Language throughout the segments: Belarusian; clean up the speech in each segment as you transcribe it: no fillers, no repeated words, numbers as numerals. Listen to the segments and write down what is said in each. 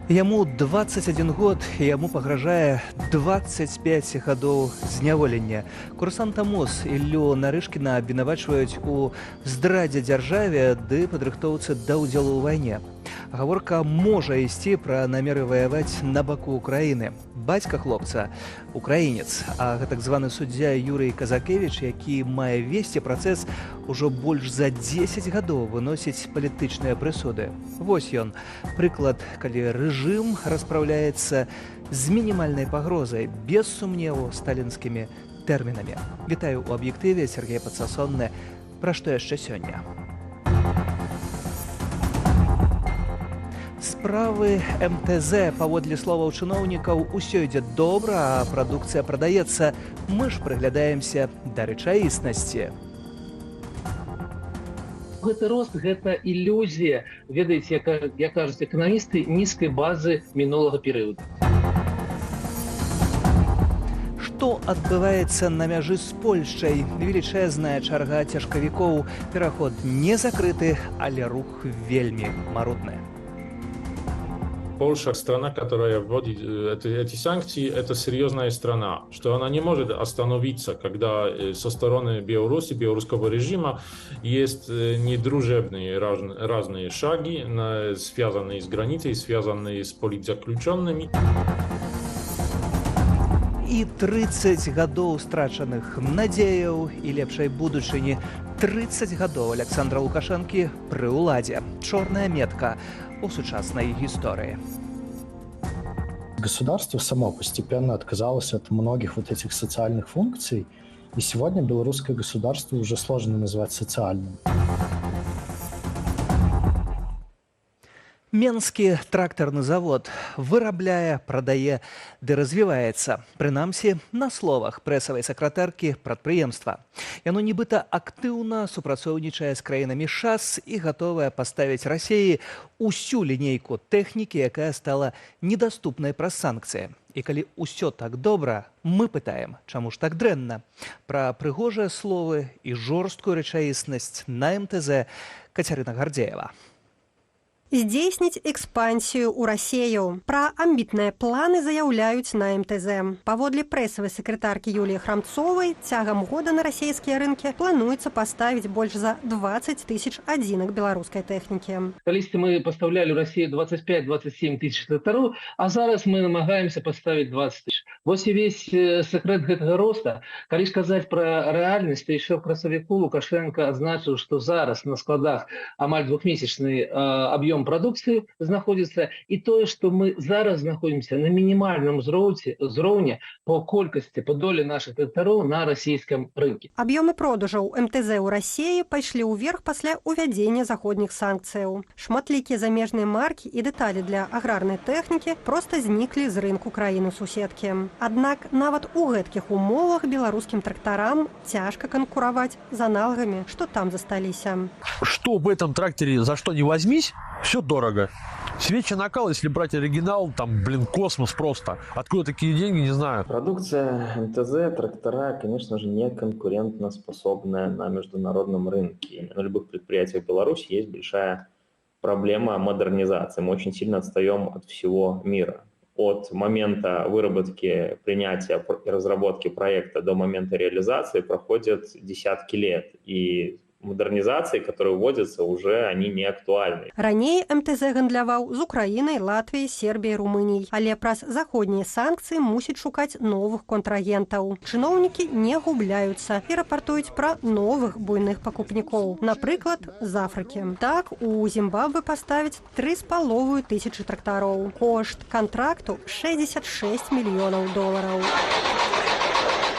Яму 21 год, і яму пагражае 25 гадоў зняволення. Курсанта МОЗ Іллю Нарышкіна абвінавачваюць у здрадзе дзяржаве ды падрыхтоўцы да ўдзелу ў вайне. Гаворка можа ісці пра намеры ваяваць на баку Украіны. Бацька хлопца – украінец, а так званы суддзя Юрый Казакевіч, які мае весці працэс, ужо больш за 10 гадоў выносіць палітычныя прысуды. Вось ён, прыклад, калі рэжым распраўляецца з мінімальнай пагрозай, без сумневу сталінскімі тэрмінамі. Вітаю ў аб'ектыве, Сергей Падсасонны. Пра што яшчэ сёння? Справы МТЗ, паводле словаў чыноўнікаў, усё ідзе добра, а прадукцыя прадаецца. Мы ж прыглядаемся да рэчаіснасці. Гэты рост, гэта ілюзія, ведаеце, як кажуць эканамісты, нізкай базы мінулага перыяду. Што адбываецца на мяжы з Польшчай? Велічэзная чарга цяжкавікоў. Пераход не закрыты, але рух вельмі марудны. Польша, страна, которая вводит эти санкции, это серьезная страна, что она не может остановиться, когда со стороны Беларуси, белорусского режима есть недружебные разные шаги, связанные с границей, связанные с политзаключенными. І 30 гадоў страчаных надзеяў і лепшай будучыні. 30 гадоў Александра Лукашэнкі пры ўладзе. Чорная метка у сучаснай гісторыі. Государство само постепенно отказалось от многих вот этих социальных функций, и сегодня белорусское государство уже сложно назвать социальным. Менскі трактарны завод вырабляе, прадае ды развіваецца. Прынамсі, на словах прэсавай сакратаркі прадпрыемства. Яно нібыта актыўна супрацоўнічае з краінамі ШАС і гатовае паставіць Расіі усю лінейку тэхнікі, якая стала недаступнай праз санкцыі. І калі ўсё так добра, мы пытаем, чаму ж так дрэнна? Пра прыгожыя словы і жорсткую рэчаіснасць на МТЗ Кацярына Гардзеева. Здзейсніць экспансію ў Расею. Пра амбітныя планы заяўляюць на МТЗ. Паводле прэсавай сакратаркі Юліі Храмцовай, цягам года на расейскія рынкі плануецца паставіць больш за 20 тысяч адзінак беларускай тэхнікі. Калісьці мы пастаўлялі ў Расію 25-27 тысяч трактараў, а зараз мы намагаемся паставіць 20 тысяч. Вось і весь сакрэт гэтага роста. Калі ж казаць пра рэальнасць, то яшчэ ў красавіку Лукашенко адзначыў, што зараз на складах амаль двухмесячны аб'ём прадукцыі знаходзіцца, і тое, што мы зараз знаходзімся на мінімальным узроўні по колькасці, по долі нашых трактароў на расійскім рынке. Аб'ёмы продажаў МТЗ ў Расіі пайшлі ўверх пасля ўвядзення заходніх санкцыяў. Шматлікія замежныя маркі і дэталі для аграрнай тэхнікі проста зніклі з рынку краіны-суседкі. Аднак нават у гэткіх умовах беларускім трактарам цяжка канкураваць з аналагамі, што там засталіся. Что в этом тракторе за что не возьмись, все дорого. Свечи накал, если брать оригинал, там, космос просто. Откуда такие деньги, не знаю. Продукция МТЗ, трактора, конечно же, не конкурентоспособная на международном рынке. На любых предприятиях Беларуси есть большая проблема модернизации. Мы очень сильно отстаем от всего мира. От момента выработки, принятия и разработки проекта до момента реализации проходят десятки лет. И модернизации, которые вводятся, уже они не актуальны. Раней МТЗ гандляваў з Украінай, Латвіяй, Сербіяй, Румыніяй, але праз заходнія санкцыі мусіць шукаць новых контрагентаў. Чыноўнікі не губляюцца і рапартуюць пра новых буйных пакупнікоў, напрыклад, з Афрыкі. Так, у Зімбабве паставіць 3,5 тысячы трактароў. Кошт контракту $66 миллионов.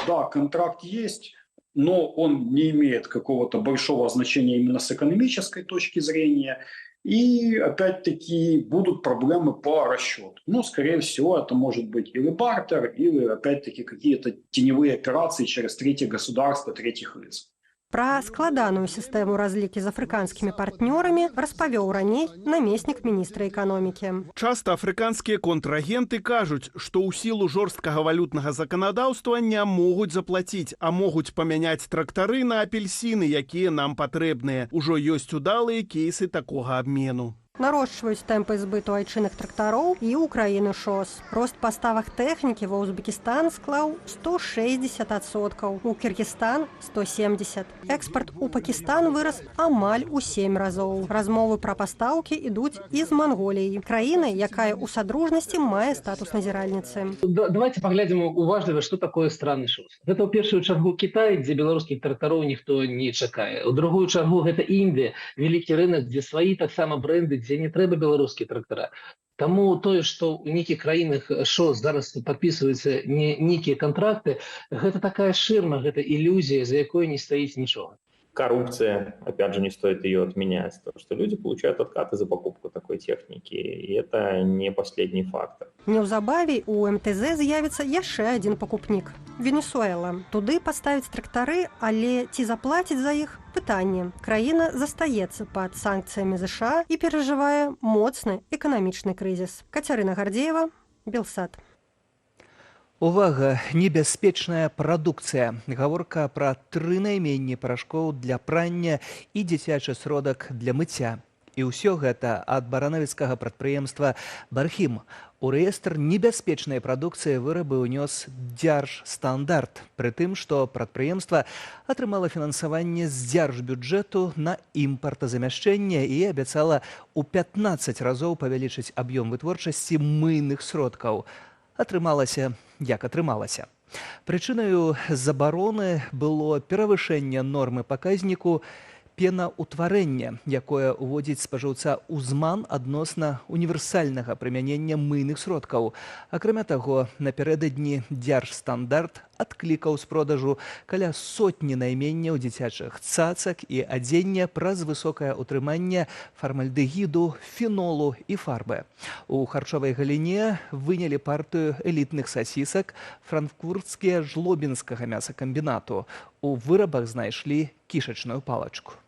Да, контракт есть, но он не имеет какого-то большого значения именно с экономической точки зрения. И, опять-таки, будут проблемы по расчету. Но, скорее всего, это может быть или бартер, или, опять-таки, какие-то теневые операции через третье государство, третьих лиц. Пра складаную сістэму разлікі з афрыканскімі партнёрамі распавёў раней намеснік міністра эканомікі. Часта афрыканскія контрагенты кажуць, што ў сілу жорсткага валютнага заканадаўства не могуць заплаціць, а могуць памяняць трактары на апельсіны, якія нам патрэбныя. Ужо ёсць удалыя кейсы такога абмену. Нарошчваюць тэмпы збыту айчынных трактароў і ўкраіны ШОС. Рост паставак тэхнікі ва Узбекістан склаў 160%, у Кыргызстан – 170%. Экспарт у Пакістан вырас амаль у 7 разоў. Размовы пра пастаўкі ідуць і з Манголіяй, краіны, якая ў садружнасці мае статус назіральніцы. Давайте поглядим уважліва, что такое страны ШОС. Это ў першую чаргу Китай, дзе беларускіх трактароў ніхто не чакае. У другую чаргу гэта Індыя, вялікі рынок, дзе сваі таксама бренды, дзе не трэба беларускія трактара. Таму тое, што ў нейкіх краінах ШОС зараз падпісваюцца нейкія контракты, гэта такая шырма, гэта ілюзія, за якой не стаіць нічога. Коррупция, опять же, не стоит ее отменять, то, что люди получают откаты за покупку такой техники, и это не последний фактор. Неўзабаве у МТЗ з'явіцца яшчэ адзін пакупнік – Венесуэла. Туды паставяць трактары, але ці заплаціць за іх – пытанне. Краіна застаецца пад санкцыямі ЗША і перажывае моцны эканамічны крызіс. Кацярына Гардзеева, Белсат. Увага, небяспечная прадукцыя. Гаворка пра 3 найменні парашкоў для прання і дзіцячы сродак для мыцця. І ўсё гэта ад баранавіцкага прадпрыемства «Бархім». У рэестр небяспечнай прадукцыі вырабы ўнёс Дзяржстандарт, пры тым, што прадпрыемства атрымала фінансаванне з дзяржбюджэту на імпартазамяшчэнне і абяцала ў 15 разоў павялічыць аб'ём вытворчасці мыйных сродкаў. Атрымалася, як атрымалася. Прычынаю забароны было перавышэнне нормы паказніку пенаўтварэння, якое ўводзіць спажыўца ў зман адносна універсальнага прымянення мыйных сродкаў. Акрамя таго, напярэдадні Дзяржстандарт адклікаў з продажу каля 100 найменняў дзіцячых цацак і адзення праз высокае ўтрыманне фармальдэгіду, фенолу і фарбы. У харчовай галіне вынялі партыю элітных сасісак франкфуртскія жлобінскага мясакамбінату. У вырабах знайшлі кішачную палачку.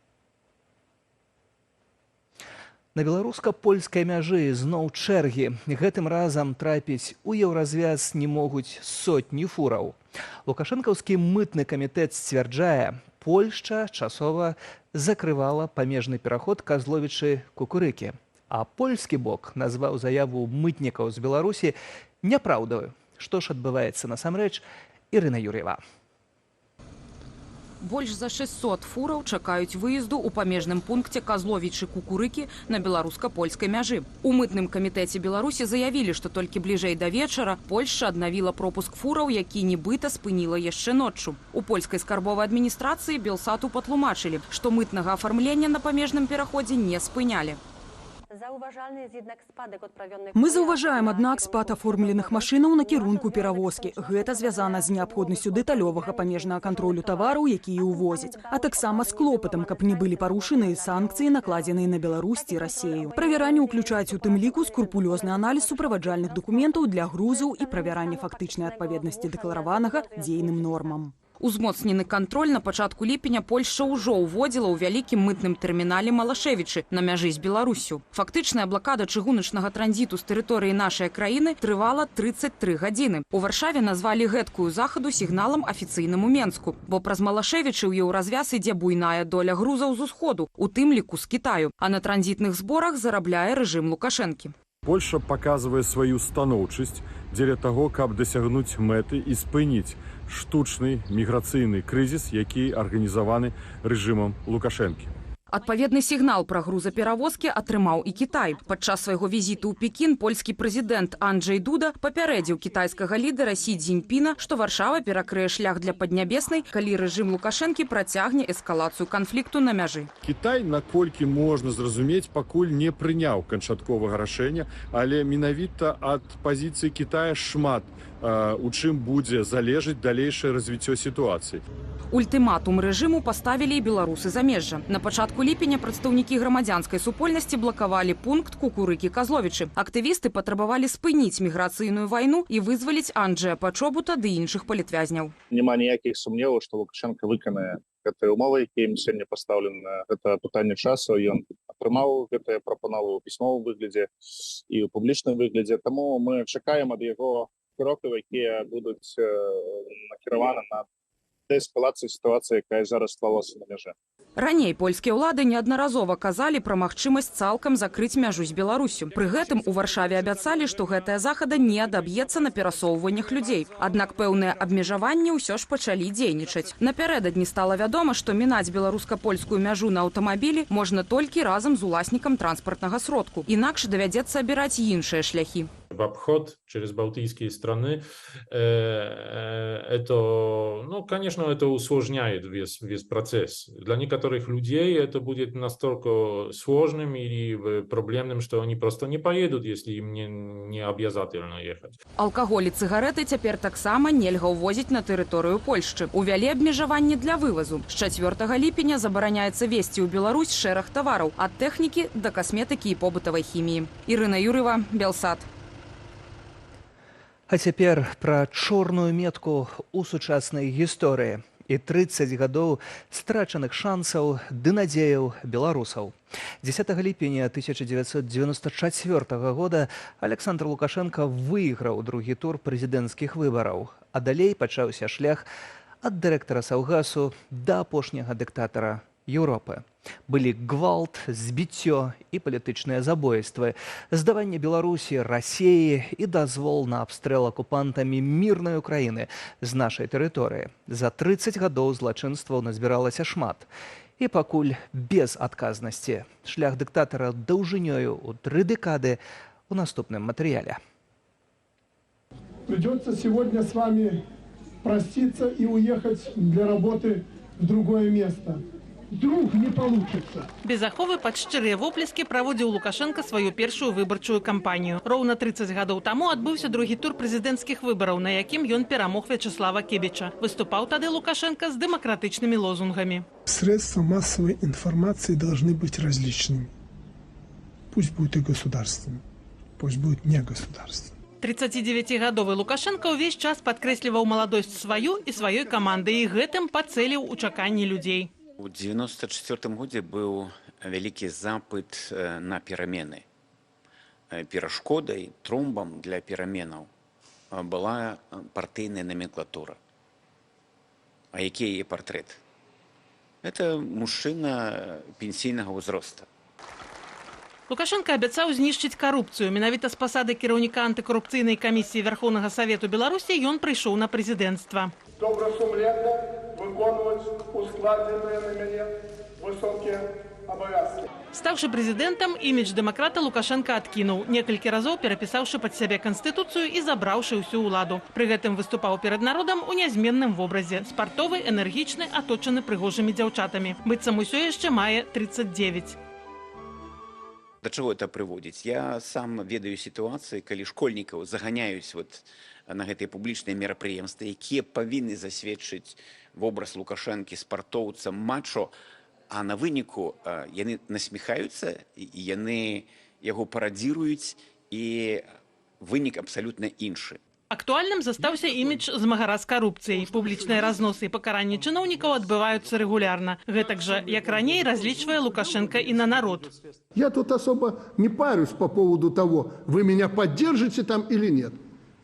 На беларуска-польскай мяжы зноў чэргі. Гэтым разам трапіць у еўразвяз не могуць сотні фураў. Лукашэнкаўскі мытны камітэт сцвярджае, Польшча часова закрывала памежны пераход Казловічы-Кукурыкі. А польскі бок назваў заяву мытнікаў з Беларусі няпраўдаю. Што ж адбываецца насамрэч, Ірына Юр'ева. Больш за 600 фураў чакаюць выезду ў памежным пункце Казловічы-Кукурыкі на беларуска-польскай мяжы. У мытным камітэце Беларусі заявілі, што толькі бліжэй да вечара Польшча аднавіла пропуск фураў, які нібыта спыніла яшчэ ноччу. У польскай скарбовай адміністрацыі Белсату патлумачылі, што мытнага афармлення на памежным пераходзе не спынялі. Мы заўважаем, аднак, спад аформленых машынаў на кірунку перавозкі. Гэта звязана з неабходнасцю дэталёвага памежнага кантролю тавараў, якія ўвозяць, а таксама з клопатам, каб не былі парушаныя санкцыі, накладзеныя на Беларусь ці Расею. Правяранне ўключаюць у тым ліку скрупулёзны аналіз суправаджальных дакументаў для грузаў і правяранне фактычнай адпаведнасці дэклараванага дзейным нормам. Узмоцнены кантроль на пачатку ліпеня Польшча ўжо ўводзіла ў вялікім мытным тэрмінале Малашевічы на мяжы з Беларуссю. Фактычная блакада чыгуначнага транзіту з тэрыторыі нашай краіны трывала 33 гадзіны. У Варшаве назвалі гэткую захаду сігналам афіцыйнаму Менску, бо праз Малашевічы ў еўразвяз ідзе буйная доля грузаў з усходу, у тым ліку з Кітаю, а на транзітных зборах зарабляе рэжым Лукашэнкі. Польша паказвае сваю станоўчасць дзеля таго, каб дасягнуць мэты і спыніць штучны міграцыйны крызіс, які арганізаваны рэжымам Лукашэнкі. Адпаведны сігнал пра грузаперавозкі атрымаў і Кітай. Падчас свайго візіту ў Пекін польскі прэзідэнт Анджэй Дуда папярэдзіў кітайскага лідара Сі Цзіньпіна, што Варшава перакрые шлях для Паднябеснай, калі рэжым Лукашэнкі працягне эскалацыю канфлікту на мяжы. Кітай, наколькі можна зразумець, пакуль не прыняў канчатковага рашэння, але менавіта ад пазіцыі Кітая шмат у чым будзе залежыць далейшае развіццё сітуацыі. Ультыматум рэжыму паставілі і беларусы замежжа. На пачатку ліпеня прадстаўнікі грамадзянскай супольнасці блакавалі пункт Кукурыкі-Казловічы. Актывісты патрабавалі спыніць міграцыйную вайну і вызваліць Анджэя Пачобута ды іншых палітвязняў. Няма ніякіх сумневаў, што Лукашенко выканае гэтыя умовы, якія ім сёння пастаўлены. Гэта пытанне часу. Ён атрымаў гэтыя прапановы ў пісьмовым выглядзе і ў публічным выглядзе. Таму мы чакаем ад яго крокаў, якія будуць накіраваны на дээскалацыі сітуацыі, якая зараз склалася на мяжы. Раней польскія ўлады неаднаразова казалі пра магчымасць цалкам закрыць мяжу з Беларуссю. Пры гэтым у Варшаве абяцалі, што гэтая захада не адаб'ецца на перасоўваннях людзей. Аднак пэўныя абмежаванні ўсё ж пачалі дзейнічаць. Напярэдадні стала вядома, што мінаць беларуска-польскую мяжу на аўтамабілі можна толькі разам з уласнікам транспартнага сродку. Інакш давядзецца абіраць іншыя шляхі. В обход через балтийские страны, это, ну, конечно, это усложняет весь процесс. Для некоторых людей это будет настолько сложным и проблемным, что они просто не поедут, если им не обязательно ехать. Алкаголь і цыгареты цяпер таксама нельга ўвозіць на тэрыторыю Польшчы. Увялі абмежаванні для вывазу. З 4 ліпеня забараняецца везці ў Беларусь шэраг тавараў ад тэхнікі да касметыкі і побытавай хіміі. Ірына Юрыва, Белсат. А цяпер пра чорную метку ў сучаснай гісторыі і 30 гадоў страчаных шансаў ды надзеяў беларусаў. 10 ліпеня 1994 года Александр Лукашенко выйграў другі тур прэзідэнцкіх выбараў, а далей пачаўся шлях ад дырэктара Саўгасу да апошняга дыктатара Еўропы. Былі гвалт, збіццё і палітычныя забойствы, здаванне Беларусі, Расіі і дазвол на абстрэл акупантамі мірнай Украіны з нашай тэрыторыі. За 30 гадоў злачынстваў назбіралася шмат. І пакуль без адказнасці. Шлях дыктатара даўжынёю ў 3 дэкады у наступным матэрыяле. Придется сегодня с вами проститься и уехать для работы в другое место. Вдруг не получится. Без аховы пад шчырыя воплескі праводзіў Лукашенко сваю першую выбарчую кампанію. Роўна 30 гадоў таму адбыўся другі тур прэзідэнцкіх выбараў, на якім ён перамог Вячеслава Кебіча. Выступаў тады Лукашенко з дэмакратычнымі лозунгамі. Средства массовой информации должны быть различными. Пусть будет и государственным, пусть будет не государственным. 39-гадовы Лукашенко ўвесь час падкрэсліваў маладосць сваю і сваёй каманды і гэтым пацэліў у чаканні людзей. У 1994 годзе быў вялікі запыт на перамены. Перашкодай, тромбам для пераменаў была партыйная номенклатура. А які яе партрэт? Это мужчына пенсійнага ўзроста. Лукашенко абяцаў знішчыць карупцыю. Менавіта з пасады кіраўніка антыкарупцыйнай камісіі Верховнага Савету Беларусі ён прыйшоў на прэзідэнцтва. Добросумленно выконваць ускладзеныя на мяне высокія абавязкі. Стаўшы прэзідэнтам, імідж дэмакрата Лукашенко адкінуў, некалькі разоў перапісаўшы пад сябе канстытуцыю і забраўшы ўсю ўладу. Пры гэтым выступаў перад народам у нязменным вобразе. Спартовы, энергічны, аточаны прыгожымі дзяўчатамі. Быццам усё яшчэ мае 39. Да чаго это прыводзіць? Я сам ведаю сітуацыі, калі школьнікаў заганяюць на гэтыя публічныя мерапрыемствы, якія павінны засведчыць вобраз Лукашэнкі спартоўца мачо, а на выніку яны насміхаюцца, яны яго парадзіруюць, і вынік абсалютна іншы. Актуальным застаўся імідж змагара з карупцыяй. Публічныя разносы і пакаранні чыноўнікаў адбываюцца рэгулярна. Гэтак жа, як раней, разлічвае Лукашенко і на народ. Я тут особо не парюсь по поводу того, вы меня поддержите там или нет.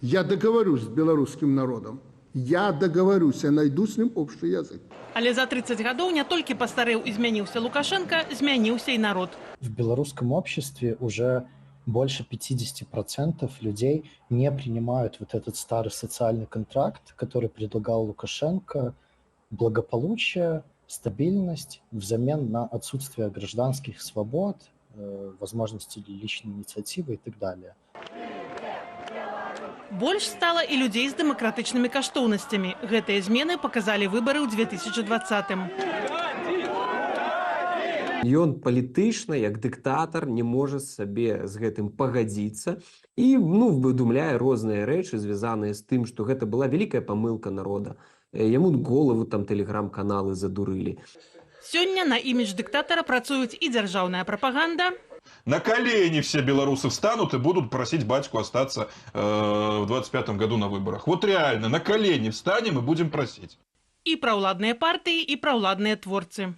Я договорюсь с белорусским народом. Я договорюсь, я найду с ним общий язык. Але за 30 гадоў не толькі пастарэў і змяніўся Лукашенко, змяніўся і народ. В белорусском обществе уже больше 50% людей не принимают вот этот старый социальный контракт, который предлагал Лукашенко, благополучие, стабильность взамен на отсутствие гражданских свобод, возможности личной инициативы и так далее. Больш стала і людзей з дэмакратычнымі каштоўнасцямі. Гэтыя змены паказалі выбары ў 2020-м. Ён палітычна, як дыктатар, не можа сабе з гэтым пагадзіцца і выдумляе розныя рэчы, звязаныя з тым, што гэта была вялікая памылка народа. Яму голову там тэлеграм-каналы задурылі. Сёння на імідж дыктатара працуюць і дзяржаўная прапаганда. На колени все белорусы встанут и будут просить батьку остаться в 25-м году на выборах. Вот реально, на колени встанем и будем просить. И праўладныя партии, и праўладныя творцы.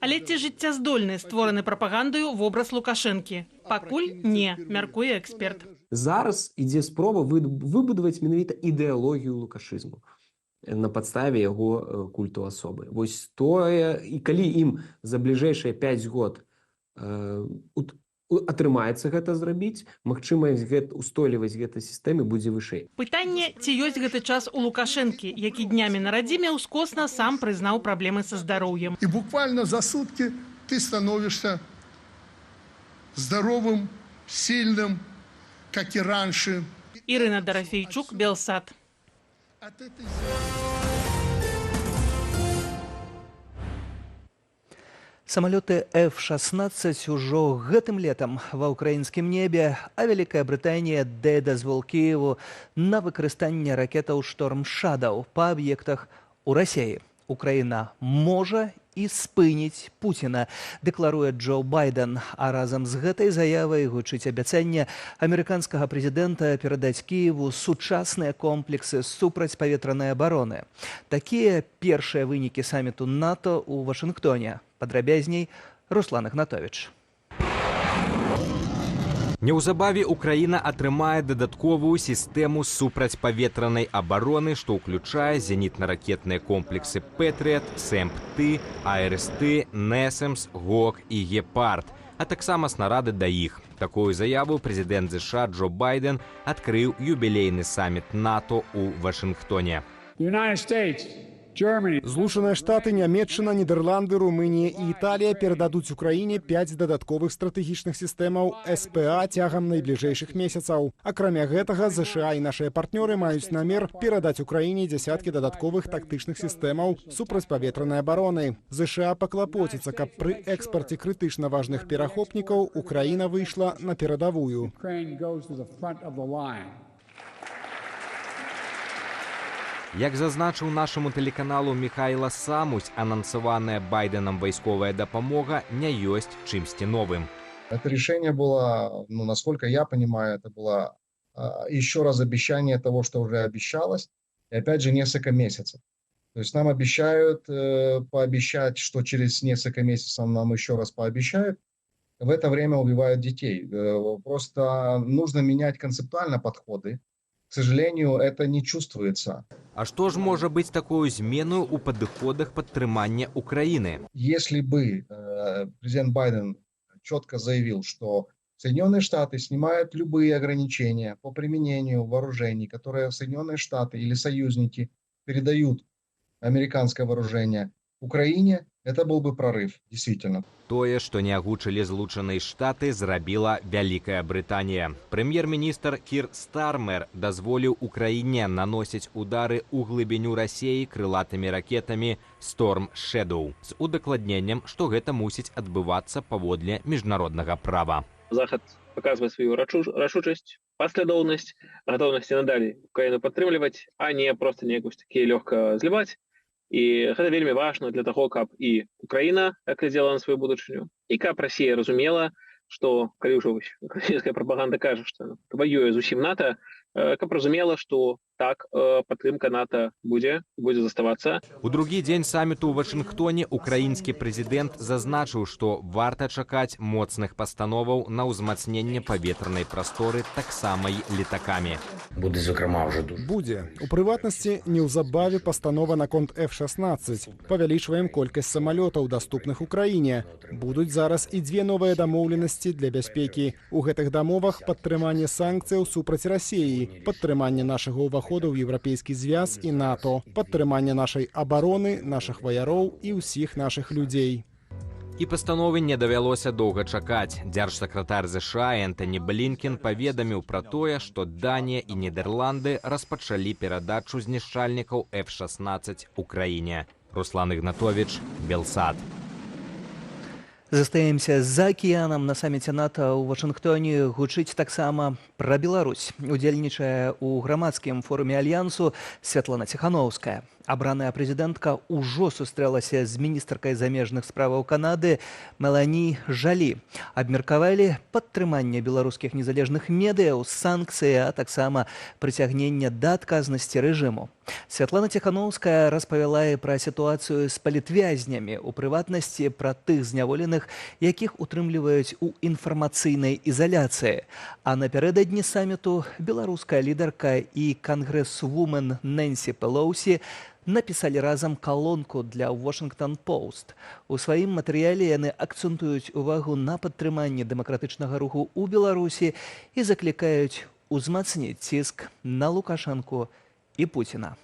Але ці жыццяздольны створаны прапагандаю вобраз Лукашэнкі? Пакуль не, мяркуе эксперт. Зараз ідзе спроба выбудаваць менавіта ідэалогію лукашызму на падставе яго культу асобы. Вось тое, і калі ім за бліжэйшыя 5 год атрымаецца гэта зрабіць, магчымасць устойлівасць гэтай сістэмы будзе вышэй. Пытанне, ці ёсць гэты час у Лукашэнкі, які днямі на радзіме ўскосна сам прызнаў праблемы са здароўем. И буквально за сутки ты становишься здоровым, сильным, как и раньше. Ірина Дорофейчук, Белсат. Самолеты F-16 ужо гэтым летам ва ўкраінскім небе, а Вялікая Брытанія дае дазвол Кіеву на выкарыстанне ракетаў «Шторм Шадоу» па аб'ектах у Расіі. Украіна можа і спыніць Пуціна, дэкларуе Джо Байден, а разам з гэтай заявай гучыць абяцанне амерыканскага прэзідэнта перадаць Кіеву сучасныя комплексы супрацьпаветранай абароны. Такія першыя вынікі саміту НАТО ў Вашынгтоне. Падрабязней Руслан Ігнатовіч. Неўзабаве Украіна атрымае дадатковую сістэму супрацьпаветранай абароны, што ўключае зенітна-ракетныя комплексы «Пэтрыят», «Сэмп-Т», «АРС-Т», «Несэмс», «ГОК» і «Гепард», а таксама снарады да іх. Такую заяву прэзідэнт США Джо Байден адкрыў юбілейны саміт НАТО ў Вашынгтоне. Злучаныя Штаты, Нямецчына, Нідерланды, Румынія і Італія перададуць Украіне 5 дадатковых стратэгічных сістэмаў СПА цягам найбліжэйшых месяцаў. Акрамя гэтага, ЗША і нашыя партнёры маюць намер перадаць Украіне дзясяткі дадатковых тактычных сістэмаў супрацьпаветранай абароны. ЗША паклапоціцца, каб пры экспарце крытычна важных перахопнікаў Украіна выйшла на перадавую. Як зазначыў нашаму тэлеканалу Михайла Самусь, анансаваная Байденом вайсковая дапамога не ёсць чымсьці новым. Это решение было, насколько я понимаю, это было еще раз обещание того, что уже обещалось, и опять же несколько месяцев. То есть нам обещают пообещать, что через несколько месяцев нам еще раз пообещают, в это время убивают детей. Просто нужно менять концептуально подходы. К сожалению, это не чувствуется. А што ж можа быць такою зменою ў падыходах падтрымання Украіны? Если бы президент Байден четко заявил, что Соединенные Штаты снимают любые ограничения по применению вооружений, которые Соединенные Штаты или союзники передают американское вооружение Украине, это был бы прорыв, действительно. Тое, што не агучылі Злучаныя Штаты, зрабіла Вялікая Брытанія. Прэм'ер-міністр Кір Стармер дазволіў Украіне наносіць удары ў глыбіню Расіі крылатымі ракетамі «Шторм Шадоу» з удакладненнем, што гэта мусіць адбывацца паводле міжнароднага права. Захад паказвае сваю рашучасць, паслядоўнасць, гатоўнасці надалей Украіну падтрымліваць, а не проста неякось такі лёгка зліваць. І гэта вельмі важна для таго, каб і Украіна глядзела на сваю будучыню, і каб Расія разумела, што калі ўжо украінская прапаганда кажа, што ваюе з усім НАТО, каб разумела, што так, падтрымка НАТО будзе заставацца. У другі дзень саміту ў Вашынгтоне украінскі прэзідэнт зазначыў, што варта чакаць моцных пастановаў на ўзмацненне паветранай прасторы таксама і летакамі. Будзе. У прыватнасці, неўзабаве пастанова наконт F-16. Павялічваем колькасць самалётаў, даступных Украіне. Будуць зараз і 2 новыя дамоўленасці для бяспекі. У гэтых дамовах падтрыманне санкцыяў супраць Расіі, падтрыманне нашага ўваходу ў Еўрапейскі звяз і НАТО, падтрыманне нашай абароны, нашых ваяроў і ўсіх нашых людзей. І пастановы не давялося доўга чакаць. Дзяржсакратар ЗША Энтані Блінкен паведаміў пра тое, што Данія і Нідерланды распачалі перадачу знішчальнікаў F-16 Украіне. Руслан Ігнатовіч, Белсат. Застаемся за акіянам. На саміце НАТО ў Вашынгтоне гучыць таксама пра Беларусь. Удзельнічае ў грамадскім форуме Альянсу Святлана Ціхановская. Абраная прэзідэнтка ўжо сустрэлася з міністркай замежных справаў Канады Мелані Жалі. Абмеркавалі падтрыманне беларускіх незалежных медыяў, санкцыі, а таксама прыцягнення да адказнасці рэжыму. Святлана Тихановская распавяла і пра сітуацыю з палітвязнямі, у прыватнасці пра тых зняволеных, якіх утрымліваюць у інфармацыйнай ізаляцыі. А напярэдадні саміту беларуская лідарка і кангрэсвумен Нэнсі Пелоусі напісалі разам калонку для Washington Post. У сваім матэрыяле яны акцэнтуюць увагу на падтрыманні дэмакратычнага руху ў Беларусі і заклікаюць узмацніць ціск на Лукашэнку і Пуціна.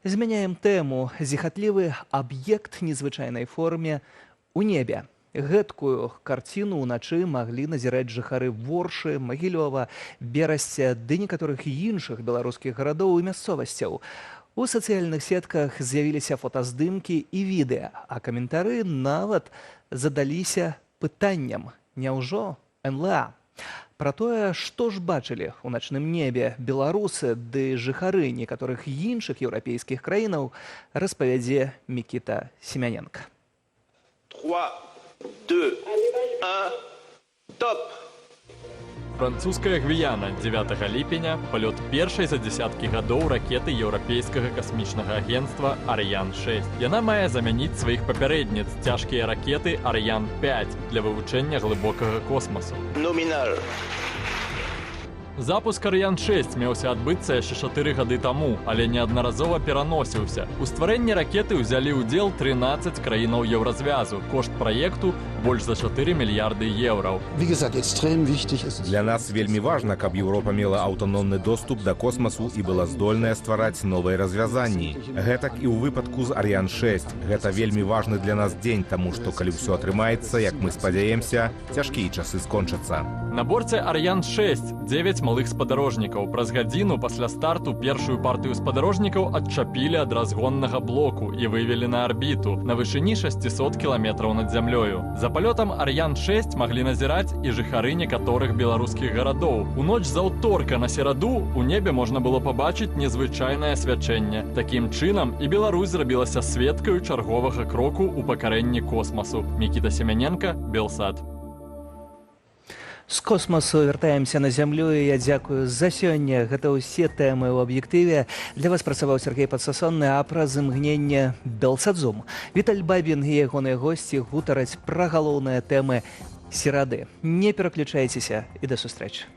Змяняем тэму. Зіхатлівы аб'ект незвычайнай форме ў небе. Гэткую карціну ўначы маглі назіраць жыхары Воршы, Магілёва, Берасця ды некаторых іншых беларускіх гарадоў і мясцовасцяў. У сацыяльных сетках з'явіліся фотаздымкі і відэа, а каментары нават задаліся пытаннем: няўжо НЛА? Пра тое, што ж бачылі ў начным небе беларусы ды жыхары некаторых іншых еўрапейскіх краінаў, распавядзе Мікіта Семяненка. 2, 1, топ! Французская Гвіяна, 9 ліпеня, палёт першай за дзесяткі гадоў ракеты еўрапейскага касмічнага агенцтва «Арыян-6». Яна мае замяніць сваіх папярэдніц, цяжкія ракеты «Арыян-5» для вывучэння глыбокага космасу. Номінал. Запуск «Арыян-6» меўся адбыцца яшчэ 4 гады таму, але неаднаразова пераносіўся. У стварэнні ракеты ўзялі ўдзел 13 краінаў еўразвязу. Кошт праекту больш за 4 мільярды еўраў. Для нас вельмі важна, каб Еўропа мела аўтаномны доступ да космасу і была здольная ствараць новыя развязанні. Гэтак і ў выпадку з «Арыян-6». Гэта вельмі важны для нас дзень, таму што калі ўсё атрымаецца, як мы спадзяемся, цяжкія часы скончацца. На борце «Арыян-6» 9 малых спадарожнікаў. Праз гадзіну пасля старту першую партыю спадарожнікаў адчапілі ад разгоннага блоку і вывелі на арбіту на вышыні 600 кіламетраў над зямлёю. За палётам «Арыян-6» маглі назіраць і жыхары некаторых беларускіх гарадоў. У ноч з аўторка на сераду у небе можна было пабачыць незвычайнае свячэнне. Такім чынам і Беларусь зрабілася сведкаю чарговага кроку ў пакарэнні космасу. Мікіта Семяненка, Белсат. З космосу вяртаемся на зямлю, і я дзякую за сёння. Гэта ўсе тэмы ў аб'ектыве. Для вас працаваў Сергей Падсасонны, а праз імгненне Белсадзум. Віталь Бабін і ягоныя госці гутараць пра галоўныя тэмы серады. Не пераключайцеся і да сустрэчы.